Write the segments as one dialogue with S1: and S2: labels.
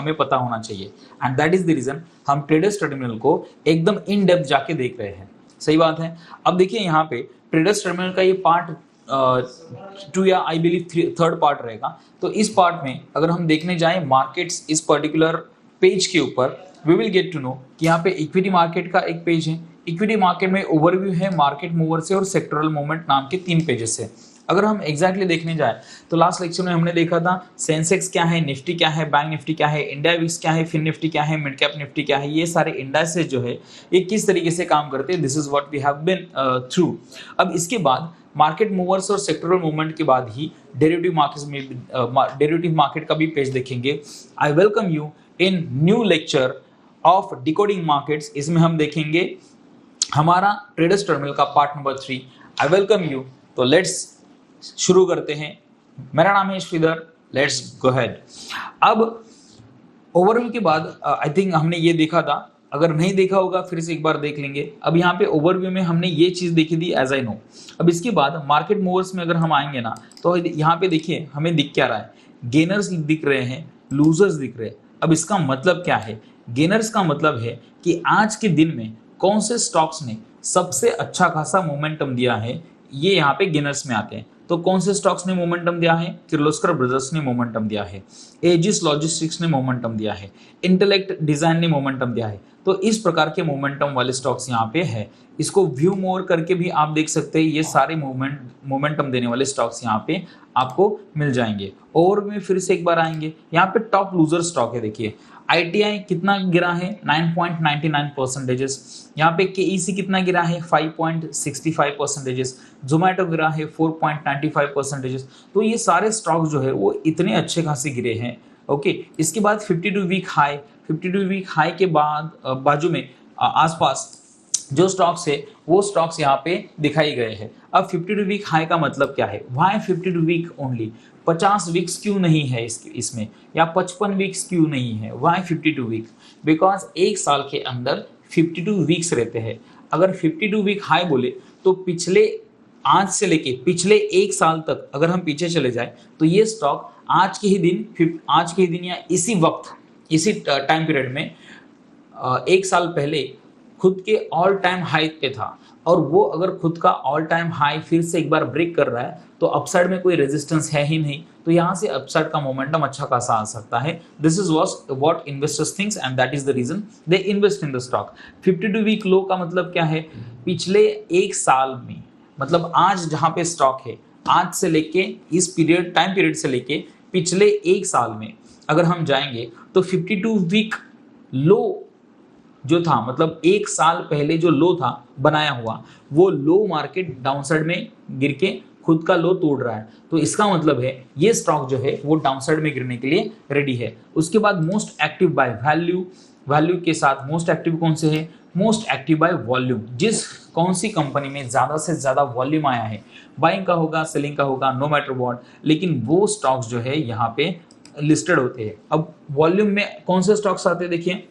S1: हमें पता होना चाहिए, and that is the reason हम ट्रेडर्स टर्मिनल को एकदम इन डेप्थ जाके देख रहे हैं। सही बात है। अब देखिए यहाँ पे ट्रेडर्स टर्मिनल का ये पार्ट 2 या आई बिलीव 3rd पार्ट रहेगा। तो इस पार्ट में अगर हम देखने जाएं मार्केट्स इस पर्टिकुलर पेज के ऊपर, we will get to know कि यहाँ पे इक्विटी मार्केट का एक पेज है। इक्विटी मार्केट में ओवरव्यू है मार्केट मूवर से और सेक्टरल मूवमेंट नाम के 3 पेजेस है। अगर हम एग्जैक्टली देखने जाए तो लास्ट लेक्चर में हमने देखा था सेंसेक्स क्या है, निफ्टी क्या है, बैंक निफ्टी क्या है, इंडिया विक्स क्या है, फिन निफ्टी क्या है, मिड कैप निफ्टी क्या है, ये सारे इंडाइसेस जो है ये किस तरीके से काम करते हैं। This is what we have been through. अब इसके बाद मार्केट मूवर्स और सेक्टरल मूवमेंट के बाद ही डेरिवेटिव मार्केट में डेरिवेटिव मार्केट का भी पेज देखेंगे। I welcome you in new lecture of decoding markets. इसमें हम देखेंगे हमारा ट्रेडर्स टर्मिनल का part number 3। I welcome you. तो लेट्स शुरू करते हैं। मेरा नाम है श्रीधर, लेट्स गो अहेड। अब ओवरव्यू के बाद आई थिंक हमने ये देखा था, अगर नहीं देखा होगा फिर से एक बार देख लेंगे। अब यहाँ पे ओवरव्यू में हमने ये चीज देखी थी एज आई नो। अब इसके बाद मार्केट मूवर्स में अगर हम आएंगे ना तो यहाँ पे देखिए हमें दिख क्या रहा है, गेनर्स दिख रहे हैं, लूजर्स दिख रहे हैं। अब इसका मतलब क्या है? गेनर्स का मतलब है कि आज के दिन में कौन से स्टॉक्स ने सबसे अच्छा खासा मोमेंटम दिया है, ये यहाँ पे गेनर्स में आते हैं। तो कौन से स्टॉक्स ने मोमेंटम दिया है? किर्लोस्कर ब्रदर्स ने मोमेंटम दिया है, एजिस लॉजिस्टिक्स ने मोमेंटम दिया है, इंटेलेक्ट डिजाइन ने मोमेंटम दिया है। तो इस प्रकार के वाले स्टॉक्स यहाँ पे है। इसको व्यू मोर करके भी आप देख सकते हैं, ये सारे मोमेंटम देने वाले स्टॉक्स यहाँ पे आपको मिल जाएंगे। और में फिर से एक बार आएंगे, यहाँ पे टॉप लूजर स्टॉक है। देखिए ITI कितना गिरा है? 9.99%। यहाँ पे KEC कितना गिरा है? 5.65%। जोमेटो गिरा है 4.95%। तो ये सारे स्टॉक जो है वो इतने अच्छे खासे गिरे हैं। ओके, इसके बाद 52 वीक हाई के बाद बाजू में आसपास जो स्टॉक्स है वो स्टॉक्स यहाँ पे दिखाई गए हैं। अब 52 वीक हाई का मतलब क्या है? Why 52 week only? 50 वीक्स क्यों नहीं है इसमें, या 55 वीक्स क्यों नहीं है? Why 52 week? बिकॉज एक साल के अंदर 52 वीक्स रहते हैं। अगर 52 वीक हाई बोले तो आज से लेके पिछले एक साल तक अगर हम पीछे चले जाए तो ये स्टॉक आज के ही दिन या इसी टाइम पीरियड में एक साल पहले खुद के ऑल टाइम हाई पे था, और वो अगर खुद का ऑल टाइम हाई फिर से एक बार ब्रेक कर रहा है तो अपसाइड में कोई रेजिस्टेंस है ही नहीं, तो यहाँ से अपसाइड का मोमेंटम अच्छा खासा आ सकता है। This is what investors thinks and that is the reason they invest in the stock. 52 week low का मतलब क्या है? पिछले एक साल में, मतलब आज जहाँ पे स्टॉक है, आज से लेके इस टाइम पीरियड से लेके पिछले एक साल में अगर हम जाएंगे तो 52 वीक लो जो था, मतलब एक साल पहले जो लो था बनाया हुआ, वो लो मार्केट डाउनसाइड में गिर के खुद का लो तोड़ रहा है। तो इसका मतलब है ये स्टॉक जो है वो डाउनसाइड में गिरने के लिए रेडी है। उसके बाद मोस्ट एक्टिव बाय वैल्यू के साथ मोस्ट एक्टिव कौन से है? Most active by volume. कौन सी कंपनी में ज्यादा से ज्यादा वॉल्यूम आया है, बाइंग का होगा, सेलिंग का होगा, नो मैटर व्हाट, लेकिन वो स्टॉक्स जो है यहाँ पे लिस्टेड होते हैं। अब वॉल्यूम में कौन से स्टॉक्स आते हैं? देखिए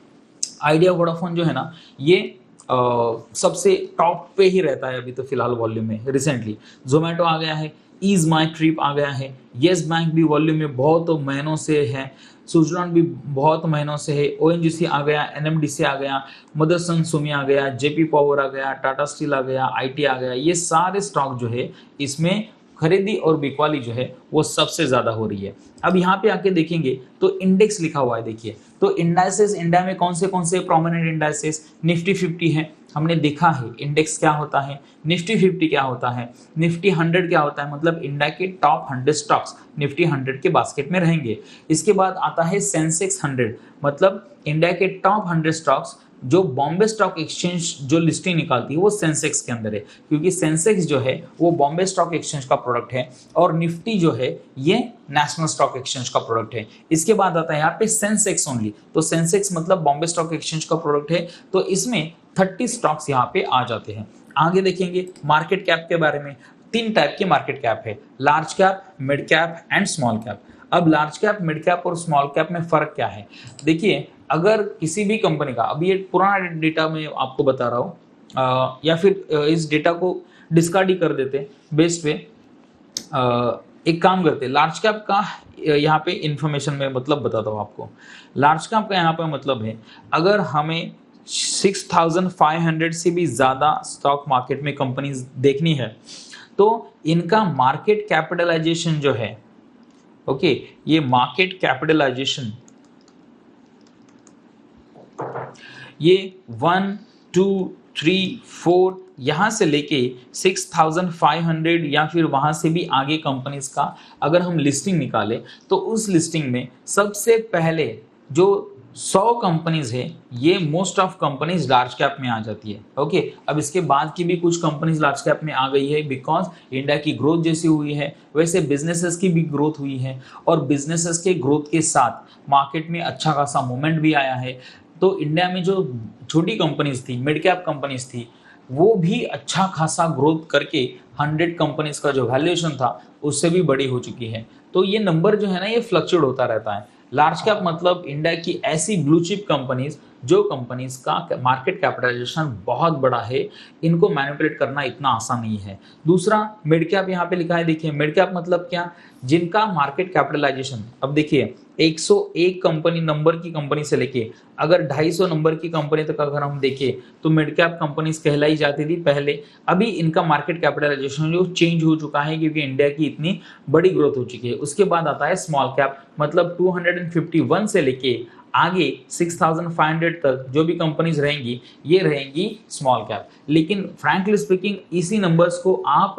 S1: आइडिया वोडाफोन जो है ना, ये सबसे टॉप पे ही रहता है अभी तो फिलहाल वॉल्यूम में। रिसेंटली जोमेटो आ गया है, ईज माई ट्रिप आ गया है, येस बैंक भी वॉल्यूम में बहुत महीनों से है, सुजलॉन भी बहुत महीनों से है, ONGC आ गया, NMDC आ गया, मदरसन सुमी आ गया, JP पावर आ गया, टाटा स्टील आ गया, IT आ गया। ये सारे स्टॉक जो है इसमें खरीदी और बिकवाली जो है वो सबसे ज्यादा हो रही है। अब यहाँ पे आके देखेंगे तो इंडेक्स लिखा हुआ है। देखिए तो इंडाइसेस इंडिया में कौन से प्रोमिनेंट इंडाइसेस? निफ्टी 50 है, हमने देखा है इंडेक्स क्या होता है, निफ्टी 50 क्या होता है, निफ्टी 100 क्या होता है, मतलब इंडिया के टॉप 100 स्टॉक्स निफ्टी 100 के बास्केट में रहेंगे। इसके बाद आता है सेंसेक्स 100, मतलब इंडिया के टॉप 100 स्टॉक्स जो बॉम्बे स्टॉक एक्सचेंज जो लिस्टिंग निकालती है वो सेंसेक्स के अंदर है, क्योंकि सेंसेक्स जो है वो बॉम्बे स्टॉक एक्सचेंज का प्रोडक्ट है और निफ्टी जो है ये नेशनल स्टॉक एक्सचेंज का प्रोडक्ट है। इसके बाद आता है यहाँ पे सेंसेक्स ओनली, तो सेंसेक्स मतलब बॉम्बे स्टॉक एक्सचेंज का प्रोडक्ट है, तो इसमें 30 स्टॉक्स यहाँ पे आ जाते हैं। आगे देखेंगे मार्केट कैप के बारे में। 3 टाइप की मार्केट कैप है, large cap, mid cap and small cap. अब लार्ज कैप, मिड कैप और स्मॉल कैप में फर्क क्या है? देखिए अगर किसी भी कंपनी का, अभी ये पुराना डेटा मैं आपको बता रहा हूँ या फिर इस डेटा को डिस्कार्ड ही कर देते बेस्ट पे। एक काम करते हैं, लार्ज कैप का यहाँ पे इंफॉर्मेशन में मतलब बताता हूँ आपको। लार्ज कैप का यहाँ पे मतलब है, अगर हमें 6,500 से भी ज़्यादा स्टॉक मार्केट में कंपनीज देखनी है तो इनका मार्केट कैपिटलाइजेशन जो है, ओके, ये मार्केट कैपिटलाइजेशन ये 1, 2, 3, 4 यहाँ से लेके 6,500 या फिर वहाँ से भी आगे कंपनीज का अगर हम लिस्टिंग निकालें तो उस लिस्टिंग में सबसे पहले जो 100 कंपनीज है ये most of companies large cap में आ जाती है। ओके, अब इसके बाद की भी कुछ कंपनीज लार्ज कैप में आ गई है बिकॉज इंडिया की ग्रोथ जैसी हुई है वैसे बिजनेसेस की भी ग्रोथ हुई है और बिजनेसेस के ग्रोथ के साथ मार्केट में अच्छा खासा मूवमेंट भी आया है। तो इंडिया में जो छोटी कंपनीज थी, मिड कैप कंपनीज थी, वो भी अच्छा खासा ग्रोथ करके 100 कंपनीज का जो वैल्यूएशन था उससे भी बड़ी हो चुकी है। तो ये नंबर जो है ना ये फ्लक्चुएट होता रहता है। लार्ज कैप मतलब इंडिया की ऐसी ब्लू चिप कंपनीज जो कंपनीज का मार्केट कैपिटलाइजेशन बहुत बड़ा है, इनको मैनिपुलेट करना इतना आसान नहीं है। दूसरा मिड कैप यहाँ पे लिखा है, देखिए मिड कैप मतलब क्या, जिनका मार्केट कैपिटलाइजेशन, अब देखिए 101 कंपनी नंबर की कंपनी से लेके अगर 250 नंबर की कंपनी तक अगर हम देखें तो मिड कैप कंपनीज कहलाई जाती थी पहले। अभी इनका मार्केट कैपिटलाइजेशन जो चेंज हो चुका है क्योंकि इंडिया की इतनी बड़ी ग्रोथ हो चुकी है। उसके बाद आता है स्मॉल कैप, मतलब 251 से लेके आगे 6,500 तक जो भी कंपनीज रहेंगी ये रहेंगी स्मॉल कैप। लेकिन फ्रैंकली स्पीकिंग इसी नंबर्स को आप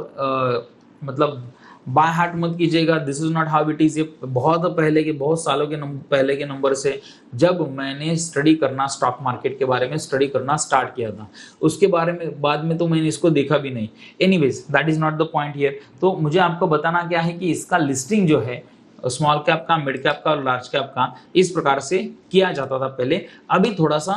S1: मतलब बाय हार्ट मत कीजिएगा, this is not how it is. ये बहुत पहले के, बहुत सालों के पहले के नंबर से जब मैंने स्टडी करना स्टॉक मार्केट के बारे में स्टडी करना स्टार्ट किया था, उसके बारे में बाद में तो मैंने इसको देखा भी नहीं। Anyways that is not the point here. तो मुझे आपको बताना क्या है कि इसका लिस्टिंग जो है स्मॉल कैप का, मिड कैप का और लार्ज कैप का इस प्रकार से किया जाता था पहले। अभी थोड़ा सा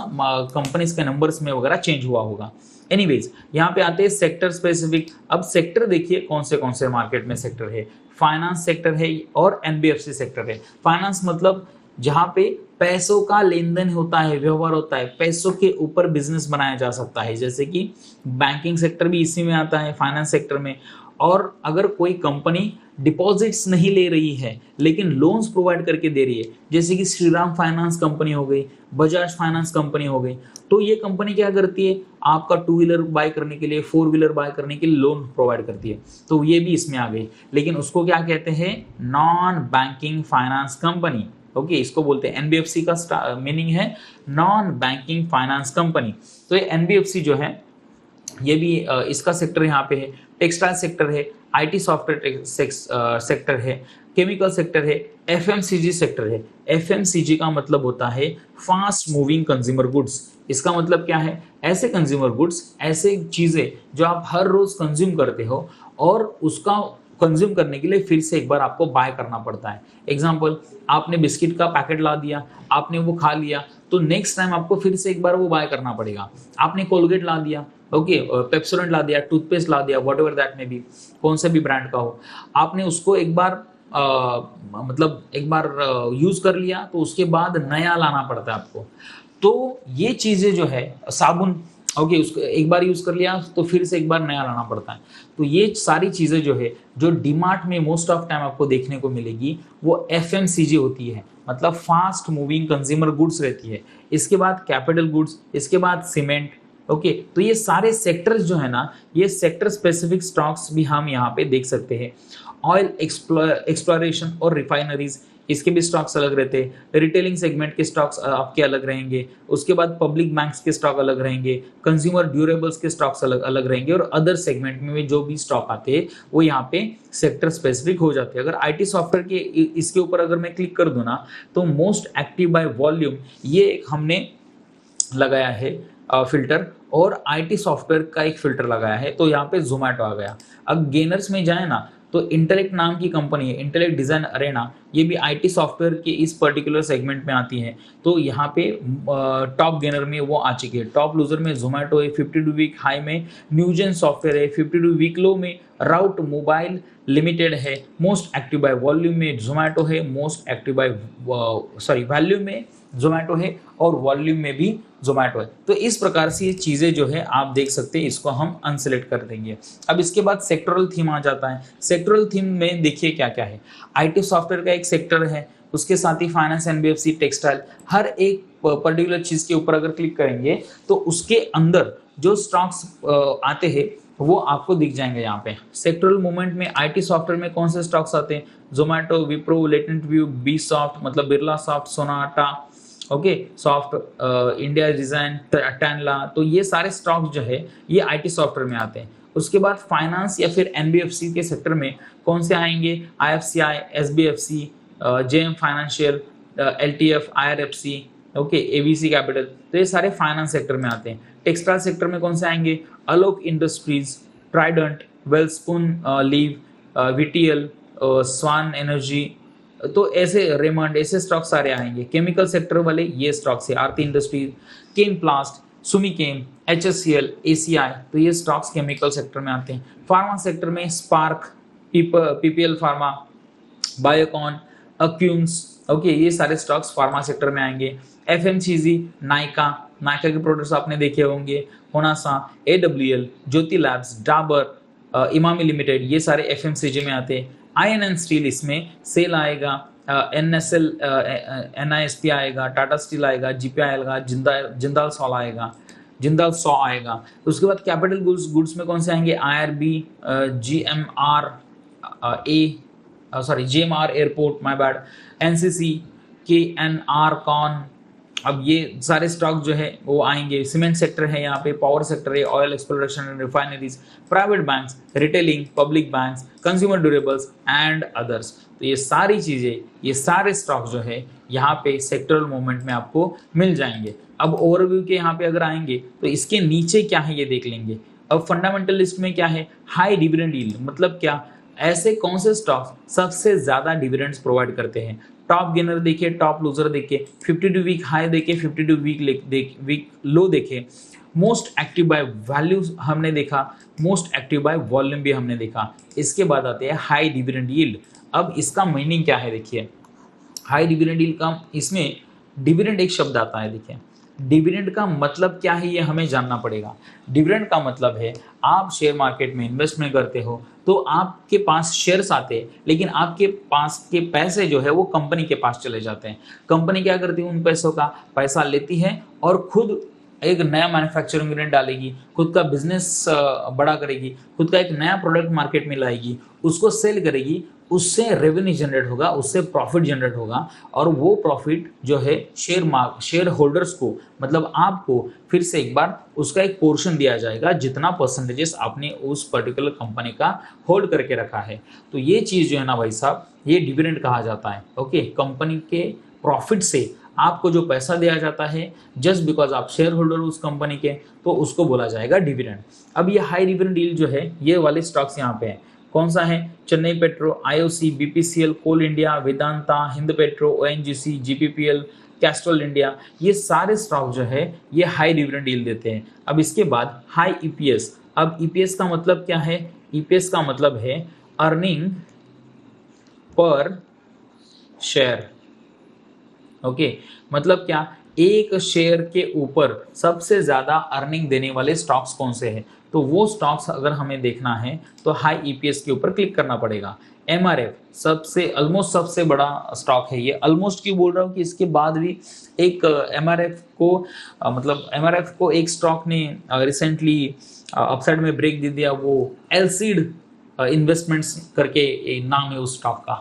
S1: कंपनीज के नंबर्स में वगैरह चेंज हुआ होगा। एनीवेज यहाँ पे आते हैं सेक्टर स्पेसिफिक। अब सेक्टर देखिए कौन से मार्केट में सेक्टर है, फाइनेंस सेक्टर है और एनबीएफसी सेक्टर है। फाइनेंस मतलब जहाँ पे पैसों का लेन देन होता है, व्यवहार होता है, पैसों के ऊपर बिजनेस बनाया जा सकता है, जैसे कि बैंकिंग सेक्टर भी इसी में आता है, फाइनेंस सेक्टर में। और अगर कोई कंपनी डिपॉजिट्स नहीं ले रही है लेकिन लोन्स प्रोवाइड करके दे रही है, जैसे कि श्रीराम फाइनेंस कंपनी हो गई, बजाज फाइनेंस कंपनी हो गई, तो ये कंपनी क्या करती है, आपका 2 व्हीलर बाय करने के लिए, 4 व्हीलर बाय करने के लिए लोन प्रोवाइड करती है। तो ये भी इसमें आ गई, लेकिन उसको क्या कहते हैं, non banking finance company. Okay, इसको बोलते हैं एनबीएफसी का मीनिंग है नॉन बैंकिंग फाइनेंस कंपनी। तो ये एनबीएफसी जो है ये भी इसका सेक्टर यहाँ पे है, टेक्सटाइल सेक्टर है, आईटी सॉफ्टवेयर सेक्टर है, केमिकल सेक्टर है, एफएमसीजी सेक्टर है। एफएमसीजी का मतलब होता है फास्ट मूविंग कंज्यूमर गुड्स। इसका मतलब क्या है, ऐसे कंज्यूमर गुड्स, ऐसे चीजें जो आप हर रोज कंज्यूम करते हो और उसका कंज्यूम करने के लिए फिर से एक बार आपको बाय करना पड़ता है। एग्जाम्पल, आपने बिस्किट का पैकेट ला दिया, आपने वो खा लिया, तो नेक्स्ट टाइम आपको फिर से एक बार वो बाय करना पड़ेगा। आपने कोलगेट ला दिया, ओके, पेप्सोडेंट ला दिया, टूथपेस्ट ला दिया, वॉट एवर दैट में भी, कौन से भी ब्रांड का हो, आपने उसको एक बार यूज कर लिया तो उसके बाद नया लाना पड़ता है आपको। तो ये चीजें जो है, साबुन, ओके, उसको एक बार यूज कर लिया तो फिर से एक बार नया लाना पड़ता है। तो ये सारी चीजें जो है जो डीमार्ट में मोस्ट ऑफ टाइम आपको देखने को मिलेगी वो एफएमसीजी होती है, मतलब फास्ट मूविंग कंज्यूमर गुड्स रहती है। इसके बाद कैपिटल गुड्स, इसके बाद सीमेंट। ओके, तो ये सारे सेक्टर्स जो है ना, ये सेक्टर स्पेसिफिक स्टॉक्स भी हम यहाँ पे देख सकते हैं। ऑयल एक्सप्लोरेशन और रिफाइनरीज, इसके भी स्टॉक्स अलग रहते हैं। रिटेलिंग सेगमेंट के स्टॉक्स आपके अलग रहेंगे। उसके बाद पब्लिक बैंक्स के स्टॉक अलग रहेंगे, कंज्यूमर ड्यूरेबल्स के स्टॉक्स अलग अलग रहेंगे, और अदर सेगमेंट में जो भी स्टॉक आते हैं वो यहाँ पे सेक्टर स्पेसिफिक हो जाते हैं। अगर आईटी सॉफ्टवेयर के इसके ऊपर अगर मैं क्लिक कर दूँ ना, तो मोस्ट एक्टिव बाय वॉल्यूम ये एक हमने लगाया है फिल्टर, और आईटी सॉफ्टवेयर का एक फिल्टर लगाया है, तो यहाँ पे जोमैटो आ गया। अब गेनर्स में जाए ना तो इंटेलेक्ट नाम की कंपनी है, इंटेलेक्ट डिजाइन अरेना, ये भी आईटी सॉफ्टवेयर के इस पर्टिकुलर सेगमेंट में आती है। तो यहाँ पे टॉप गेनर में वो आ चुकी है। टॉप लूजर में जोमैटो है, 52 वीक हाई में न्यूजेन सॉफ्टवेयर है, 52 वीक लो में राउट मोबाइल लिमिटेड है, मोस्ट एक्टिव बाय वॉल्यूम में जोमेटो है, मोस्ट एक्टिव बाय वैल्यू में जोमेटो है और वॉल्यूम में भी जोमेटो है। तो इस प्रकार से ये चीज़ें जो है आप देख सकते हैं, इसको हम अनसेलेक्ट कर देंगे। अब इसके बाद सेक्टरल थीम आ जाता है। सेक्टरल थीम में देखिए क्या क्या है, आईटी सॉफ्टवेयर का एक सेक्टर है, उसके साथ ही फाइनेंस, एनबीएफसी, टेक्सटाइल, हर एक पर्टिकुलर चीज़ के ऊपर अगर क्लिक करेंगे तो उसके अंदर जो स्टॉक्स आते हैं वो आपको दिख जाएंगे यहाँ पे। सेक्टरल मूवमेंट में आईटी सॉफ्टवेयर में कौन से स्टॉक्स आते हैं, Zomato, Wipro, Latent View, B soft मतलब Birlasoft, Sonata, okay, soft, India design, Tanla, तो ये सारे स्टॉक्स जो है ये आईटी सॉफ्टवेयर में आते हैं। उसके बाद फाइनेंस या फिर एनबीएफसी के सेक्टर में कौन से आएंगे, IFCI, SBFC, JM financial, LTF, IRFC, okay, ABC capital, तो ये सारे फाइनेंस सेक्टर में आते हैं। टेक्सटाइल सेक्टर में कौन से आएंगे, अलोक इंडस्ट्रीज, ट्राइडेंट, वेलस्पून लीव, वीटीएल, स्वान एनर्जी, तो ऐसे रेमंड, ऐसे स्टॉक सारे आएंगे। केमिकल सेक्टर वाले ये स्टॉक्स है, Aarti industries, Chemplast, Sumichem, HSCL, ACI, तो ये स्टॉक्स केमिकल सेक्टर में आते हैं। फार्मा सेक्टर में Spark, PPL pharma, Biocon, Akums, okay, ये सारे स्टॉक्स फार्मा सेक्टर में आएंगे। एफएमसीजी, नायका, नायका के प्रोडक्ट्स आपने देखे होंगे, होनासा, एडब्ल्यूएल, ज्योति लैब्स, डाबर, इमामी लिमिटेड, ये सारे एफएमसीजी में आते हैं। आयरन एंड स्टील, इसमें सेल आएगा, एनएसएल, एनआईएसपी आएगा, टाटा स्टील आएगा, जीपीआई आएगा, जिंदाल सॉल आएगा, जिंदाल सॉ आएगा। उसके बाद कैपिटल गुड्स में कौन से आएंगे, IRB, GMR airport, my bad, NCC, KNR con, अब ये सारे स्टॉक जो है वो आएंगे। सीमेंट सेक्टर है यहाँ पे, पावर सेक्टर है, oil exploration and refineries, private banks, retailing, public banks, consumer durables and others, तो ये सारी चीजें, ये सारे स्टॉक जो है यहाँ पे सेक्टरल मूवमेंट में आपको मिल जाएंगे। अब ओवरव्यू के यहाँ पे अगर आएंगे तो इसके नीचे क्या है ये देख लेंगे। अब फंडामेंटल लिस्ट में क्या है, हाई डिविडेंड यील्ड, मतलब क्या, ऐसे कौन से स्टॉक्स सबसे ज्यादा डिविडेंड्स प्रोवाइड करते हैं। टॉप गेनर देखिए, टॉप लूजर देखिए, 52 वीक हाई देखे, 52 वीक लो देखे, मोस्ट एक्टिव बाय वैल्यू हमने देखा, मोस्ट एक्टिव बाय वॉल्यूम भी हमने देखा। इसके बाद आते हैं हाई डिविडेंड यील्ड। अब इसका मीनिंग क्या है देखिए, हाई डिविडेंड यील्ड का, इसमें डिविडेंड एक शब्द आता है, देखिए डिविडेंड का मतलब क्या है ये हमें जानना पड़ेगा। डिविडेंड का मतलब है आप शेयर मार्केट में इन्वेस्टमेंट करते हो तो आपके पास शेयर्स आते हैं, लेकिन आपके पास के पैसे जो है वो कंपनी के पास चले जाते हैं। कंपनी क्या करती है, उन पैसों का पैसा लेती है और खुद एक नया मैन्युफैक्चरिंग यूनिट डालेगी, खुद का बिजनेस बड़ा करेगी, खुद का एक नया प्रोडक्ट मार्केट में लाएगी, उसको सेल करेगी, उससे रेवेन्यू जनरेट होगा, उससे प्रॉफिट जनरेट होगा, और वो प्रॉफिट जो है शेयर होल्डर्स को, मतलब आपको फिर से एक बार उसका एक पोर्शन दिया जाएगा, जितना परसेंटेजेस आपने उस पर्टिकुलर कंपनी का होल्ड करके रखा है। तो ये चीज़ जो है ना भाई साहब, ये डिविडेंड कहा जाता है। ओके, कंपनी के प्रॉफिट से आपको जो पैसा दिया जाता है जस्ट बिकॉज आप शेयर होल्डर उस कंपनी के, तो उसको बोला जाएगा डिविडेंड। अब ये हाई डिविडेंड डील जो है, ये वाले स्टॉक्स यहाँ पे हैं। कौन सा है, Chennai petro, IOC, BPCL, coal India, Vedanta, Hind petro, ONGC, GPPL, Castrol India, ये सारे स्टॉक जो है ये हाई डिविडेंड डील देते हैं। अब इसके बाद हाई ईपीएस। अब ईपीएस का मतलब क्या है, ईपीएस का मतलब है अर्निंग पर शेयर। ओके, मतलब क्या, एक शेयर के ऊपर सबसे ज्यादा अर्निंग देने वाले स्टॉक्स कौन से हैं, तो वो स्टॉक्स अगर हमें देखना है तो हाई ईपीएस के ऊपर क्लिक करना पड़ेगा। एमआरएफ सबसे ऑलमोस्ट सबसे बड़ा स्टॉक है ये, ऑलमोस्ट क्यों बोल रहा हूँ कि इसके बाद भी एक एमआरएफ को मतलब एमआरएफ को एक स्टॉक ने रिसेंटली अपसाइड में ब्रेक दे दिया, वो एलसीड इन्वेस्टमेंट्स करके एक नाम है उस स्टॉक का,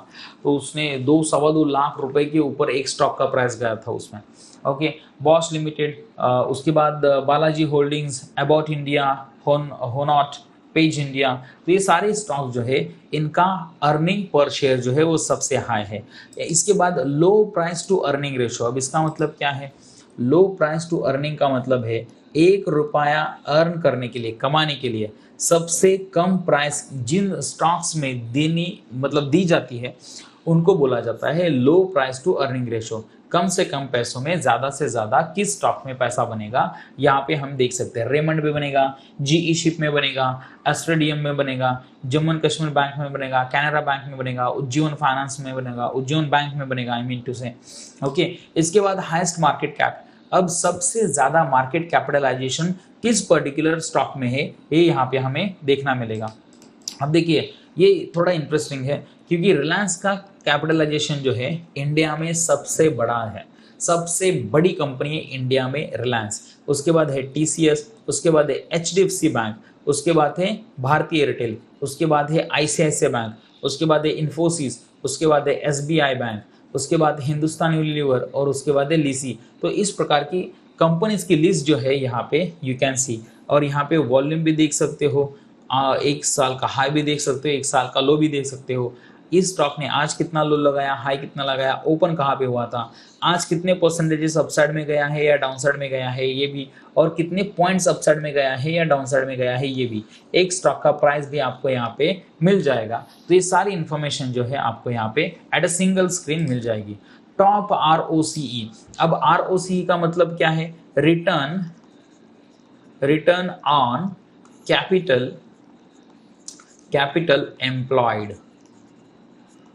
S1: तो उसने 2-2.25 लाख रुपए के ऊपर एक स्टॉक का प्राइस गया था उसमें। ओके, बॉश लिमिटेड, उसके बाद बालाजी होल्डिंग्स, अबाउट इंडिया, होनॉट, पेज इंडिया, तो ये सारे स्टॉक जो है इनका अर्निंग पर शेयर जो है वो सबसे हाई है। इसके बाद low price to earning ratio. अब इसका मतलब क्या है, लो प्राइस टू अर्निंग का मतलब है 1 रुपया अर्न करने के लिए, कमाने के लिए सबसे कम प्राइस जिन स्टॉक्स में दी जाती है उनको बोला जाता है low price to earning ratio. कम से कम पैसों में ज़्यादा से ज़्यादा किस स्टॉक में पैसा बनेगा, यहाँ पे हम देख सकते हैं रेमंड में बनेगा, जीई शिप में बनेगा, एस्ट्रेडियम में बनेगा, जम्मू एंड कश्मीर बैंक में बनेगा, कैनरा बैंक में बनेगा, उज्जीवन फाइनेंस में बनेगा, उज्जीवन बैंक में बनेगा, आई मीन टू से। ओके, इसके बाद हाईएस्ट मार्केट कैप। अब सबसे ज़्यादा मार्केट कैपिटलाइजेशन किस पर्टिकुलर स्टॉक में है, ये यहाँ पे हमें देखना मिलेगा। अब देखिए ये थोड़ा इंटरेस्टिंग है क्योंकि रिलायंस का कैपिटलाइजेशन जो है इंडिया में सबसे बड़ा है, सबसे बड़ी कंपनी है इंडिया में रिलायंस। उसके बाद है टीसीएस, उसके बाद है एचडीएफसी बैंक, उसके बाद है भारतीय एयरटेल, उसके बाद है आईसीआईसीआई बैंक, उसके बाद है इन्फोसिस, उसके बाद है एसबीआई बैंक, उसके बाद हिंदुस्तान यूनिलीवर और उसके बाद है लीसी। तो इस प्रकार की कंपनीज की लिस्ट जो है यहाँ पे यू कैन सी, और यहाँ पे वॉल्यूम भी देख सकते हो, एक साल का हाई भी देख सकते हो, एक साल का लो भी देख सकते हो। इस स्टॉक ने आज कितना लो लगाया, हाई कितना लगाया, ओपन कहाँ पे हुआ था, आज कितने परसेंटेजेस अपसाइड में गया है या डाउनसाइड में गया है ये भी, और कितने पॉइंट्स अपसाइड में गया है या डाउनसाइड में गया है ये भी, एक स्टॉक का प्राइस भी आपको यहाँ पे मिल जाएगा। तो ये सारी इंफॉर्मेशन जो है आपको यहाँ पे एट अ सिंगल स्क्रीन मिल जाएगी। Top ROCE. अब आरओसीई का मतलब क्या है, रिटर्न ऑन कैपिटल एम्प्लॉयड।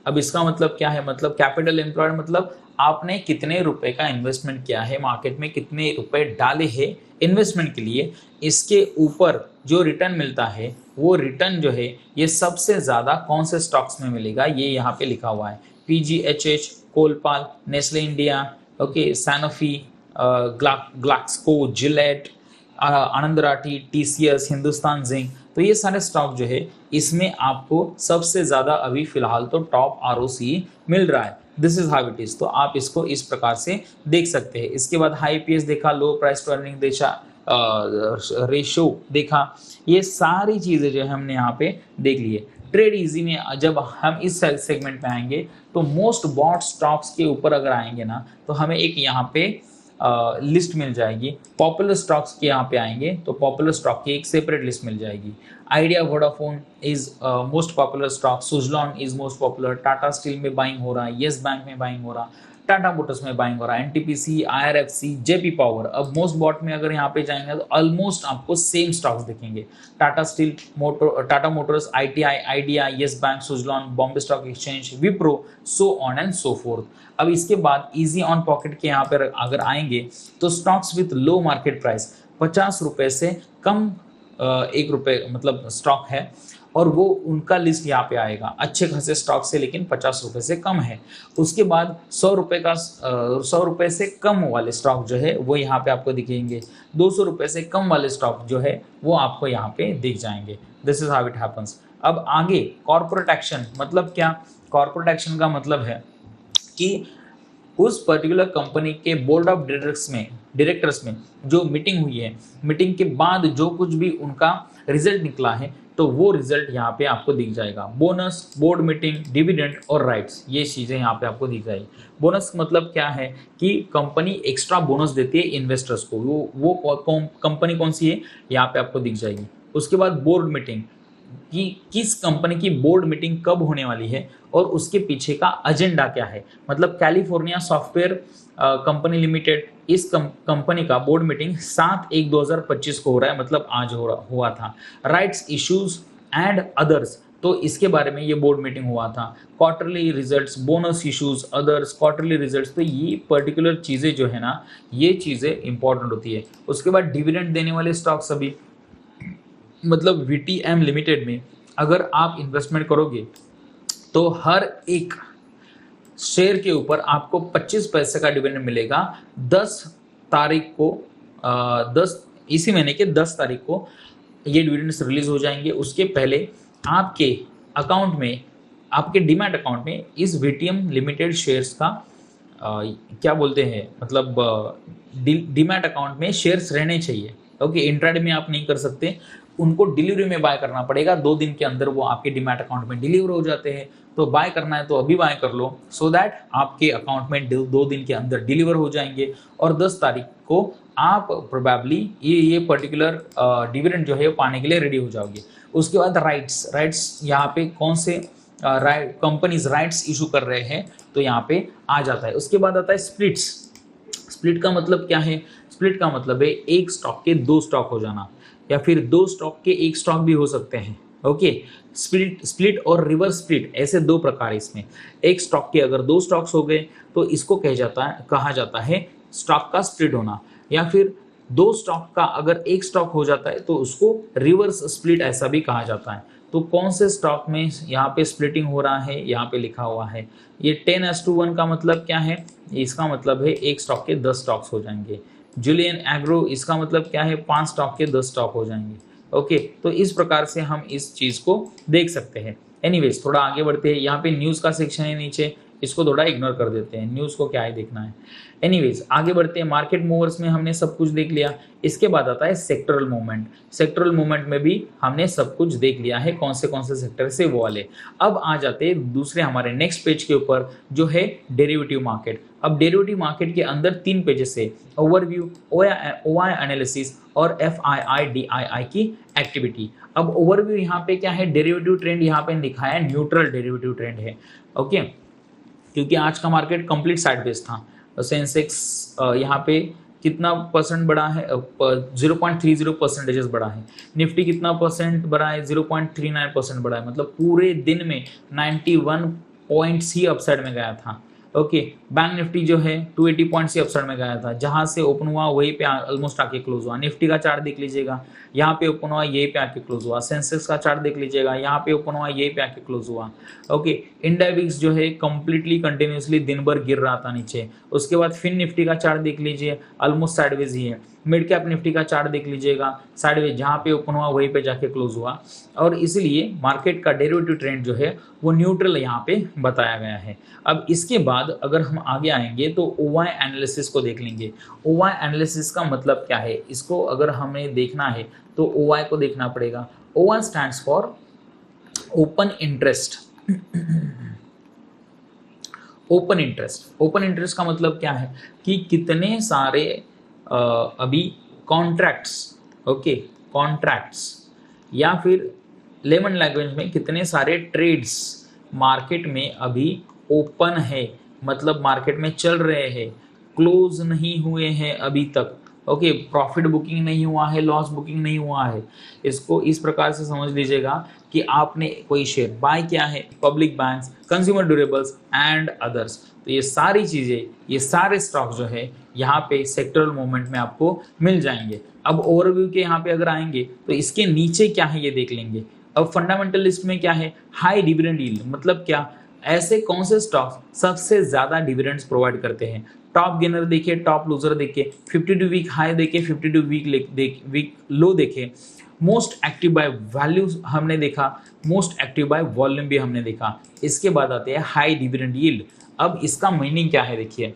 S1: अब इसका मतलब क्या है, मतलब कैपिटल एम्प्लॉयड मतलब आपने कितने रुपए का इन्वेस्टमेंट किया है, मार्केट में कितने रुपए डाले हैं इन्वेस्टमेंट के लिए, इसके ऊपर जो रिटर्न मिलता है वो रिटर्न जो है ये सबसे ज़्यादा कौन से स्टॉक्स में मिलेगा, ये यहाँ पे लिखा हुआ है। PGHH, Colpal, Nestle India, okay, Sanofi, Glaxo, Gillette, Anand Rathi, TCS, Hindustan zinc. तो ये सारे स्टॉक जो है इसमें आपको सबसे ज़्यादा अभी फिलहाल तो टॉप आरओसी मिल रहा है। This is how it is. तो आप इसको इस प्रकार से देख सकते हैं। इसके बाद हाई पीएस देखा, लो प्राइस टू अर्निंग देखा, रेशो देखा, ये सारी चीज़ें जो है हमने यहाँ पे देख ली है। ट्रेड इजी में जब हम इस सेगमेंट में आएंगे तो मोस्ट बॉट स्टॉक्स के ऊपर अगर आएंगे ना तो हमें एक यहाँ पे लिस्ट मिल जाएगी। पॉपुलर स्टॉक्स के यहाँ पे आएंगे तो पॉपुलर स्टॉक की एक सेपरेट लिस्ट मिल जाएगी। Idea Vodafone is most popular stock, Suzlon is most popular, Tata steel में बाइंग हो रहा है, येस बैंक में बाइंग हो रहा, टाटा मोटर्स में बाइंग हो रहा है, एनटीपीसी, आईआरएफसी, जेपी पावर। अब मोस्ट बॉट में अगर यहाँ पे जाएंगे तो ऑलमोस्ट आपको सेम स्टॉक्स दिखेंगे, Tata steel, Tata Motors, ITI, idea, yes bank, Suzlon, Bombay stock exchange, Wipro, so on and so fourth. अब इसके बाद इजी ऑन पॉकेट के यहाँ पर अगर आएंगे तो stocks with low market price, 50 रुपए से कम ₹1 मतलब स्टॉक है और वो उनका लिस्ट यहाँ पे आएगा, अच्छे खासे स्टॉक से लेकिन 50 रुपए से कम है। उसके बाद 100 रुपए से कम वाले स्टॉक जो है वो यहाँ पे आपको दिखेंगे, 200 रुपए से कम वाले स्टॉक जो है वो आपको यहाँ पे दिख जाएंगे। This is how it happens. अब आगे कॉर्पोरेट एक्शन मतलब क्या, कॉर्पोरेट एक्शन का मतलब है कि उस पर्टिकुलर कंपनी के बोर्ड ऑफ डायरेक्टर्स में जो मीटिंग हुई है, मीटिंग के बाद जो कुछ भी उनका रिजल्ट निकला है तो वो रिजल्ट यहाँ पे आपको दिख जाएगा। बोनस, बोर्ड मीटिंग, डिविडेंड और राइट्स, ये चीज़ें यहाँ पे आपको दिख जाएगी। बोनस मतलब क्या है कि कंपनी एक्स्ट्रा बोनस देती है इन्वेस्टर्स को, वो कंपनी कौन सी है यहाँ पे आपको दिख जाएगी। उसके बाद बोर्ड मीटिंग कि किस कंपनी की बोर्ड मीटिंग कब होने वाली है और उसके पीछे का एजेंडा क्या है। मतलब कैलिफोर्निया सॉफ्टवेयर कंपनी लिमिटेड, इस कंपनी का बोर्ड मीटिंग 7/1/2025 को हो रहा है, मतलब आज हुआ था। राइट्स इश्यूज एंड अदर्स, तो इसके बारे में ये बोर्ड मीटिंग हुआ था। Quarterly results, bonus issues, others, quarterly results, तो ये पर्टिकुलर चीज़ें जो है ना ये चीज़ें इंपॉर्टेंट होती है। उसके बाद डिविडेंड देने वाले स्टॉक सभी, मतलब वीटीएम लिमिटेड में अगर आप इन्वेस्टमेंट करोगे तो हर एक शेयर के ऊपर आपको 25 पैसे का डिविडेंड मिलेगा। 10 तारीख को 10 इसी महीने के 10 तारीख को ये डिविडेंड्स रिलीज हो जाएंगे। उसके पहले आपके अकाउंट में, आपके डीमैट अकाउंट में इस वीटीएम लिमिटेड शेयर्स का क्या बोलते हैं, मतलब डीमैट अकाउंट में शेयर्स रहने चाहिए। ओके, इंट्राडे में आप नहीं कर सकते, उनको डिलीवरी में बाय करना पड़ेगा। 2 दिन के अंदर वो आपके डीमैट अकाउंट में डिलीवर हो जाते हैं। तो बाय करना है तो अभी बाय कर लो, सो दैट आपके अकाउंट में 2 दिन के अंदर डिलीवर हो जाएंगे और 10 तारीख को आप प्रोबेबली ये पर्टिकुलर डिविडेंड जो है पाने के लिए रेडी हो जाओगे। उसके बाद राइट्स यहाँ पे कौन से कंपनीज राइट्स इशू कर रहे हैं तो यहाँ पे आ जाता है। उसके बाद आता है स्प्लिट्स। स्प्लिट का मतलब क्या है? स्प्लिट का मतलब है एक स्टॉक के दो स्टॉक हो जाना, या फिर दो स्टॉक के एक स्टॉक भी हो सकते हैं। ओके, स्प्लिट और रिवर्स स्प्लिट ऐसे दो प्रकार है इसमें। एक स्टॉक के अगर दो स्टॉक्स हो गए तो इसको कहा जाता है स्टॉक का स्प्लिट होना, या फिर दो स्टॉक का अगर एक स्टॉक हो जाता है तो उसको रिवर्स स्प्लिट ऐसा भी कहा जाता है। तो कौन से स्टॉक में यहाँ पे स्प्लिटिंग हो रहा है, यहाँ पे लिखा हुआ है। ये 10:1 का मतलब क्या है? इसका मतलब है एक स्टॉक के 10 स्टॉक्स हो जाएंगे। जूलियन एग्रो, इसका मतलब क्या है? 5 स्टॉक के 10 स्टॉक हो जाएंगे। ओके, तो इस प्रकार से हम इस चीज को देख सकते हैं। एनीवेज, थोड़ा आगे बढ़ते हैं। यहाँ पे न्यूज का सेक्शन है नीचे, इसको थोड़ा इग्नोर कर देते हैं, न्यूज को क्या है देखना है। एनीवेज, आगे बढ़ते हैं। मार्केट मूवर्स में हमने सब कुछ देख लिया। इसके बाद आता है सेक्टरल मूवमेंट। सेक्टरल मूवमेंट में भी हमने सब कुछ देख लिया है, कौन से सेक्टर से वो वाले। अब आ जाते हैं दूसरे हमारे नेक्स्ट पेज के ऊपर, जो है डेरिवेटिव मार्केट। अब डेरिवेटिव मार्केट के अंदर 3 पेजेस है, ओवरव्यू, ओआई एनालिसिस और FII/DII की एक्टिविटी। अब ओवरव्यू यहाँ पे क्या है? डेरिवेटिव ट्रेंड यहाँ पे दिखाया है, न्यूट्रल डेरिवेटिव ट्रेंड है। ओके, क्योंकि आज का मार्केट कंप्लीट साइडवेज था। सेंसेक्स यहाँ पे कितना परसेंट बढ़ा है? 0.30% बढ़ा है। निफ्टी कितना परसेंट बढ़ा है? 0.39% बढ़ा है। मतलब पूरे दिन में 91 पॉइंट्स ही अपसाइड में गया था। ओके, बैंक निफ्टी जो है 280 पॉइंट्स ही अपसाइड में गया था। जहां से ओपन हुआ वहीं पे ऑलमोस्ट आके क्लोज हुआ। निफ्टी का चार्ट देख लीजिएगा, यहाँ पे ओपन हुआ यहीं पे आके क्लोज हुआ। सेंसेक्स का चार्ट देख लीजिएगा, यहाँ पे ओपन हुआ यहीं पे आके क्लोज हुआ। ओके, इंडेक्स जो है कंप्लीटली कंटिन्यूसली दिन भर गिर रहा था नीचे। उसके बाद फिन निफ्टी का चार्ट देख लीजिए, ऑलमोस्ट साइडवेज ही है। मिड कैप निफ्टी का चार्ट देख लीजिएगा, साइडवेज, जहाँ पे ओपन हुआ वहीं पे जाके क्लोज हुआ। और इसलिए मार्केट का डेरिवेटिव ट्रेंड जो है वो न्यूट्रल यहाँ पे बताया गया है। अब इसके बाद अगर हम आगे आएंगे तो ओवाई एनालिसिस को देख लेंगे। ओवाई एनालिसिस का मतलब क्या है? इसको अगर हमें देखना है तो ओवाई को देखना पड़ेगा। ओवाई stands for open interest. Open interest, open interest का मतलब क्या है कि कितने सारे अभी कॉन्ट्रैक्ट्स, ओके, कॉन्ट्रैक्ट्स, या फिर लेमन लैंग्वेज में कितने सारे ट्रेड्स मार्केट में अभी ओपन है, मतलब मार्केट में चल रहे हैं, क्लोज नहीं हुए हैं अभी तक। ओके, प्रॉफिट बुकिंग नहीं हुआ है, लॉस बुकिंग नहीं हुआ है। इसको इस प्रकार से समझ लीजिएगा कि आपने कोई शेयर बाय किया है, public banks, consumer durables and others. तो ये सारी चीज़ें, ये सारे स्टॉक जो है यहाँ पे सेक्टरल मूवमेंट में आपको मिल जाएंगे। अब ओवरव्यू के यहाँ पे अगर आएंगे तो इसके नीचे क्या है ये देख लेंगे। अब फंडामेंटल लिस्ट में क्या है? हाई डिविडेंड यील्ड, मतलब क्या? ऐसे कौन से स्टॉक्स सबसे ज्यादा डिविडेंड्स प्रोवाइड करते हैं। टॉप गेनर देखिए, टॉप लूजर देखिए, 52 वीक हाई देखे, 52 वीक लो देखे। मोस्ट एक्टिव बाय वैल्यू हमने देखा, मोस्ट एक्टिव बाय वॉल्यूम भी हमने देखा। इसके बाद आते हैं हाई डिविडेंड यील्ड। अब इसका मीनिंग क्या है देखिए।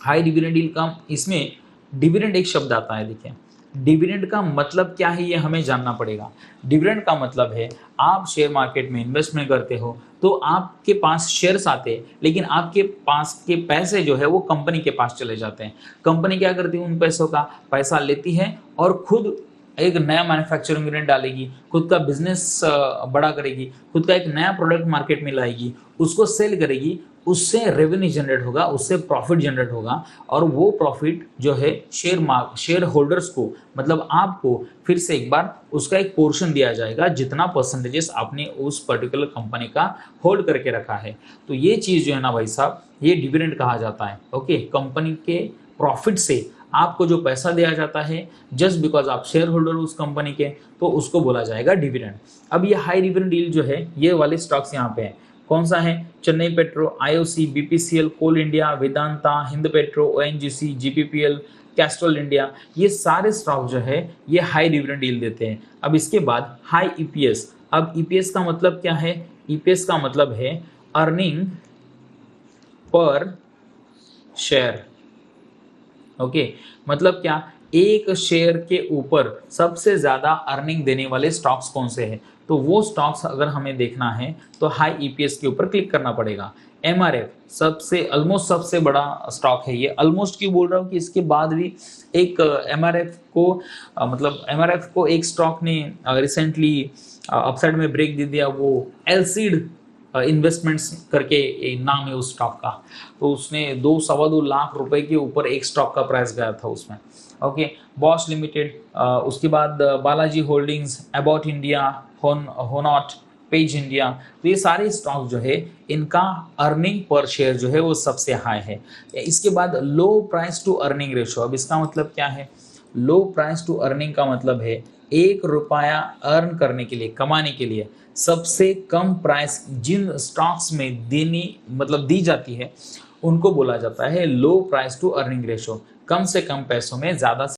S1: हाई डिविडेंड यील्ड का, इसमें डिविडेंड एक शब्द आता है, देखिए डिविडेंड का मतलब क्या है ये हमें जानना पड़ेगा। डिविडेंड का मतलब है आप शेयर मार्केट में इन्वेस्टमेंट करते हो तो आपके पास शेयर्स आते हैं, लेकिन आपके पास के पैसे जो है वो कंपनी के पास चले जाते हैं। कंपनी क्या करती है? उन पैसों का पैसा लेती है और खुद एक नया मैन्युफैक्चरिंग यूनिट डालेगी, खुद का बिजनेस बड़ा करेगी, खुद का एक नया प्रोडक्ट मार्केट में लाएगी, उसको सेल करेगी, उससे रेवेन्यू जनरेट होगा, उससे प्रॉफिट जनरेट होगा, और वो प्रॉफिट जो है शेयर होल्डर्स को, मतलब आपको फिर से एक बार उसका एक पोर्शन दिया जाएगा, जितना परसेंटेजेस आपने उस पर्टिकुलर कंपनी का होल्ड करके रखा है। तो ये चीज़ जो है ना भाई साहब, ये डिविडेंड कहा जाता है। ओके, कंपनी के प्रॉफिट से आपको जो पैसा दिया जाता है जस्ट बिकॉज आप शेयर होल्डर उस कंपनी के, तो उसको बोला जाएगा डिविडेंड। अब ये हाई डिविडेंड डील जो है, ये वाले स्टॉक्स यहाँ पे हैं। कौन सा है? Chennai petro, IOC, BPCL, coal India, Vedanta, Hind petro, ONGC, GPPL, Castrol India. ये सारे स्टॉक जो है ये हाई डिविडेंड डील देते हैं। अब इसके बाद हाई EPS। अब EPS का मतलब क्या है? EPS का मतलब है अर्निंग पर शेयर। ओके, मतलब क्या? एक शेयर के ऊपर सबसे ज्यादा अर्निंग देने वाले स्टॉक्स कौन से हैं? तो वो स्टॉक्स अगर हमें देखना है तो हाई EPS के ऊपर क्लिक करना पड़ेगा। MRF सबसे ऑलमोस्ट सबसे बड़ा स्टॉक है ये। ऑलमोस्ट क्यों बोल रहा हूँ कि इसके बाद भी एक MRF को मतलब MRF को एक स्टॉक ने रिसेंटली अपसाइड में ब्रेक दे दिया, वो एलसीड इन्वेस्टमेंट्स करके नाम है उस स्टॉक का, तो उसने 2-2.25 लाख रुपए के ऊपर एक स्टॉक का प्राइस गया था उसमें। ओके, बॉश लिमिटेड, उसके बाद बालाजी होल्डिंग्स, अबाउट इंडिया, होनॉट, पेज इंडिया, तो ये सारे स्टॉक जो है इनका अर्निंग पर शेयर जो है वो सबसे हाई है। इसके बाद low price to earning ratio, अब इसका मतलब क्या है? लो प्राइस टू अर्निंग का मतलब है 1 रुपया अर्न करने के लिए, कमाने के लिए सबसे कम प्राइस जिन स्टॉक्स में दी जाती है उनको बोला जाता है low price to earning ratio. कम से कम पैसों में ज्यादा